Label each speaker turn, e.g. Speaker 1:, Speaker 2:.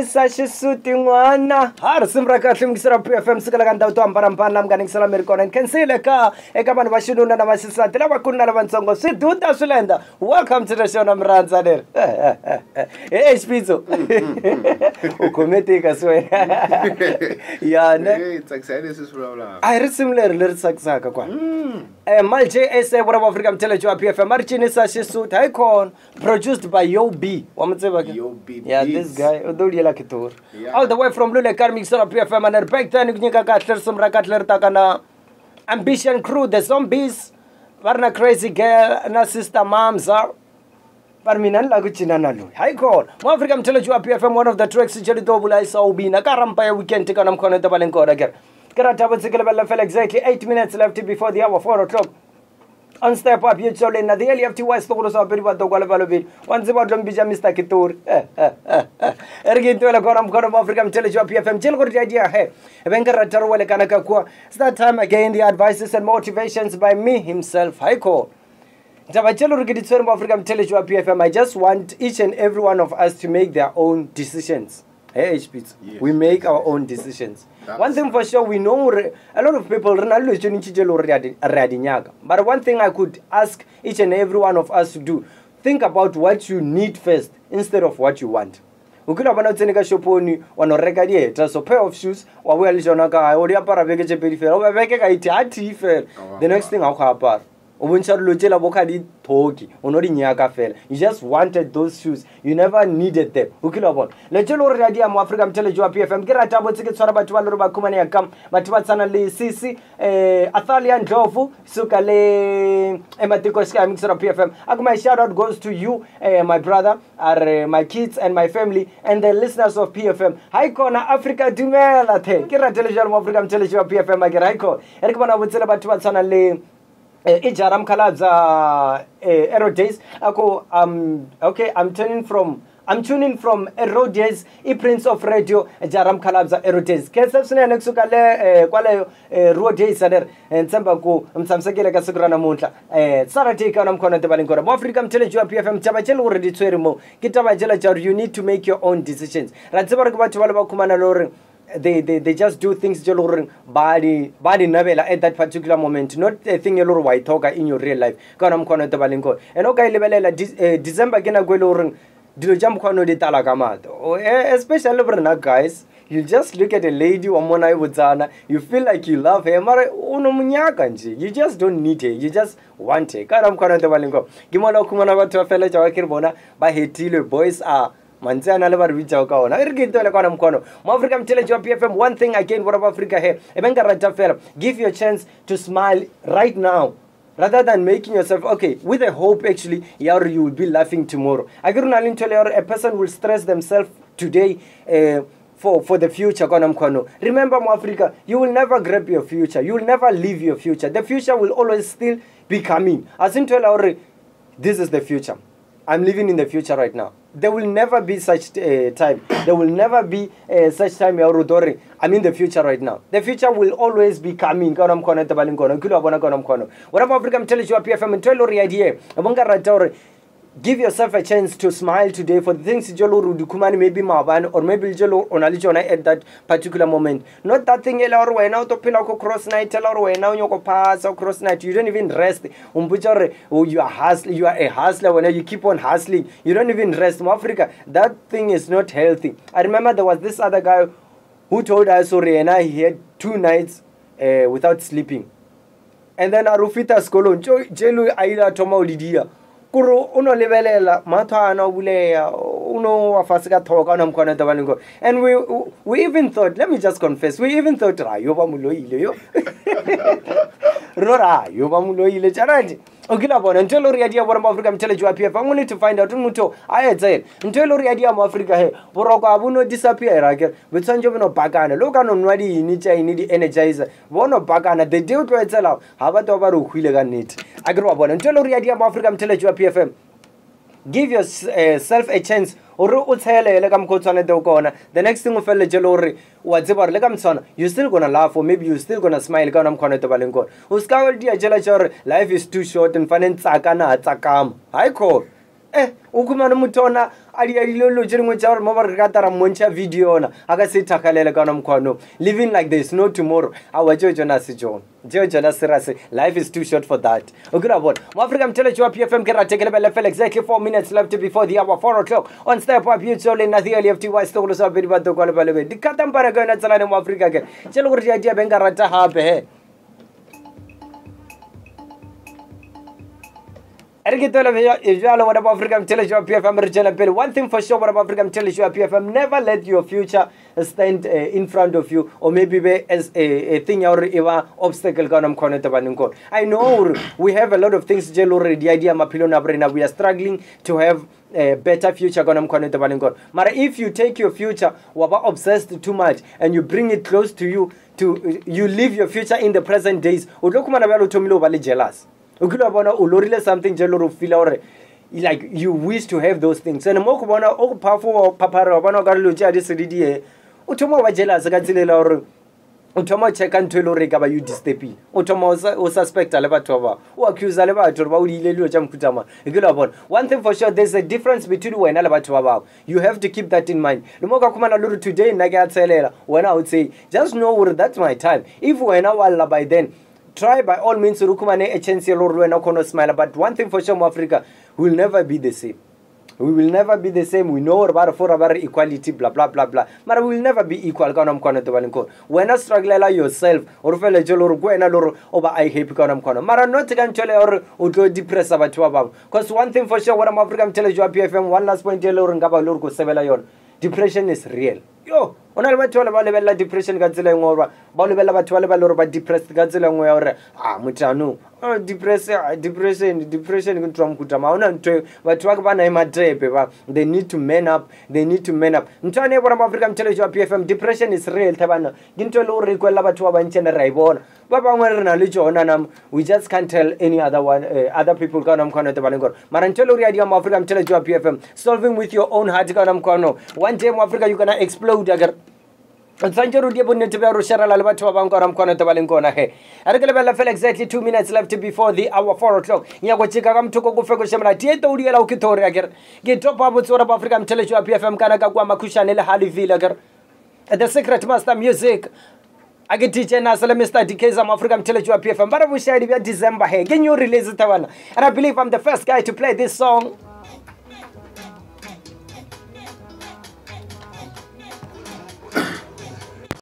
Speaker 1: sashi suti ngwana har simra ka hlimgisira PFM sikala ka ndhawu to hambanahambana lama nga ningisela mi ri kona ni khensile ka eka vanhu va xinuna na vaxisati lavakulu na lavatsongo swi duta swilenda. Welcome to the show na mi rhandza leri hey Spitzo u khometika swena ya ne
Speaker 2: tsakisani leswi swi vulavulaka
Speaker 1: a hi risimu leri tsakisaka kwa Mal JSA what about Africa Mtelejo PFM Marchinisa Shisut Icon produced by Yo B wa mtseba ke
Speaker 2: Yo B
Speaker 1: yeah this guy udoli la kitur all the way from Lule Karmik Sora PFM and back then kunyika katler sumra katler takana Ambition Crew the Zombies varna Crazy Girl na Sister Mamza Parminan la kuchinana lu Icon mo Africa Mtelejo PFM one of the tracks jeli dobula isa ubina karampa ya weekend tikana mkono tabalenko dager exactly 8 minutes left before the hour 4 o'clock. On step up, you show in the LFT West Togo so very bad Togo Valovi. Once about Bija Mr. Kitur. Ergin to a Goram Goram African Mtelejo PFM Chilgo idea. Hey, Venkara Tarwale Kanakakua. It's that time again the advices and motivations by me himself. Haiko. Tabachelo Rigiditsurm African Mtelejo PFM. I just want each and every one of us to make their own decisions. Hey, Spitz, yes. We make our own decisions. That's one thing for sure, we know a lot of people, but one thing I could ask each and every one of us to do, think about what you need first instead of what you want. So pair of shoes, the next thing I'll have. You just wanted those shoes. You never needed them. My shout out goes to you, my brother, my kids and my family and the listeners of PFM. Hi Kona Africa Dumela Kira television Africa television PFM Magiraiko. Jaram Kalabza Aero Days. Okay, I'm tuning from Aero Days, Prince of Radio, Jaram Kalabza Aero Days. Kesapsune nexukale kwale Road Days ader and Sambako Samsagela Kasugrana Munta. Sarati Kanam Kona Tabalinkora. Africa Mtelejo PFM Chabachel already Twerimo. Kitabajela Jar, you need to make your own decisions. Ransabarabatuala Kumana Loring. They just do things body novela at that particular moment, not a thing you white talk in your real life. Kanam kono tabalinko. And okay level December gena gwelorung do jump kono de talagamato. Especially guys, you just look at a lady or mona wuzana, you feel like you love her, you just don't need her, you just want her. Kanam kono tabalinko. Gimola kumana watu fella chawakiribona by hetilo boys are Manzana never reach out. I get to the corner. Africa Mtelejo PFM. One thing again, what about Africa here? Give you a chance to smile right now. Rather than making yourself, okay, with a hope actually, you will be laughing tomorrow. I get a person will stress themselves today for the future. Remember, Africa, you will never grab your future. You will never leave your future. The future will always still be coming. As in this is the future. I'm living in the future right now. There will never be such time. There will never be such time. I'm in the future right now. The future will always be coming. What about Africa Mtelejo PFM and tell idea. Give yourself a chance to smile today for the things Jolo Dukumani maybe Mavan or maybe Jolo on Alijona at that particular moment. Not that thing or when out of Pinako cross night, tell or when now you pass or cross night. You don't even rest. You are hustling, you are a hustler when you keep on hustling. You don't even rest. Africa, that thing is not healthy. I remember there was this other guy who told us and he had 2 nights without sleeping. And then Arufita Skolo, Jelu Aida Toma Lidia. Uno levelela matana uleya uno afasika thoka namkhona tabalingo and we even thought, let me just confess, we even thought rayoba muloile yo rora yoba muloile charaji okila bona ntelo riadia bora mu Africa Mtelejo PFM. We need to find out umuto ayetzel ntelo riadia mu Africa he boroko abuno disappear rake betsanje bono bakana lokano nwadi initsha inidi energizer bono bakana the deal to etsela ha batho ba re ukhwile ka nnete akere wa bona ntelo riadia mu Africa Mtelejo PFM. Give yourself a chance. The next thing you're still gonna laugh or maybe you're still gonna smile. Life is too short and fun. I call. ukhuluma nomuntu ona alilolo ringwe tsa mo ba re ka tara montsha video na aka se thakalela kana mkhwano living like there's no tomorrow awa jona se jona serase life is too short for that okay about mo Africa mtelejo wa PFM ke ratekele bele fel exactly 4 minutes left before the hour 4 o'clock on step up you so le na the FTY stolo sa bedi ba tokole bale be dikata mpara ka na tsala ne mo Africa ke tshelo gore dia benga rata hape he One thing for sure about African Television PFM, never let your future stand in front of you or maybe as a thing or obstacle. I know we have a lot of things the idea we are struggling to have a better future. But if you take your future, obsessed too much and you bring it close to you, you live your future in the present days, jealous. Ulorile something jello feel like you wish to have those things. And mo kubona o powerful papara bana ga lo tja di sedidi uthoma ba jealous ka tsilela hore uthoma checka ntwelo re ka ba you disturb uthoma o suspect le batho ba o accuse le batho ba o ile lo tja mkhutama ikelo bona. One thing for sure, there's a difference between wena le batho ba ba. You have to keep that in mind. Le mo ka khumana lo today nna ke a tselela wena I would say just know that's my time. If wena walla by then try by all means to a chance or smile. But one thing for sure, Africa will never be the same. We will never be the same. We know about equality, blah blah blah blah. But we will never be equal. When I struggle yourself or fellow jolor or over I hate Mara not or go depressed about because one thing for sure, what I'm African tell you PFM, one last point depression is real. Yo, ona le batho ba lebella depression ka tsela ngwa ba lebella batho ba le ba depressed ka tsela ngwa ya hore motano depression ke trom kutama ona ntwe batho ba na imatrepe ba they need to man up ntwane bona Africa mtelejo PFM depression is real tabana ginto le re kwela batho ba ntshene ra ibona ba bangwe re na le jona nam we just can't tell any other one other people kana mkhona tabalengoro mara ntelo ri adia Africa mtelejo PFM solving with your own heart kana mkhona one day Africa you gonna explode agar Sanjaro dia bonne te baro shara la batho ba bang ka ramkhona te baleng kona he are ke lebella fela exactly 2 minutes left before the hour 4 o'clock nya go chika ka mthoko go feko shemla tie to uri la o kitori agar ke top up tsora ba Africa mtelejo PFM kana ka kwa makhushane le halivile agar the secret master music I get teacher na sala Mr. DK Zam Africa mtelejo PFM bara bu shadi bya December he can you release it wana and I believe I'm the first guy to play this song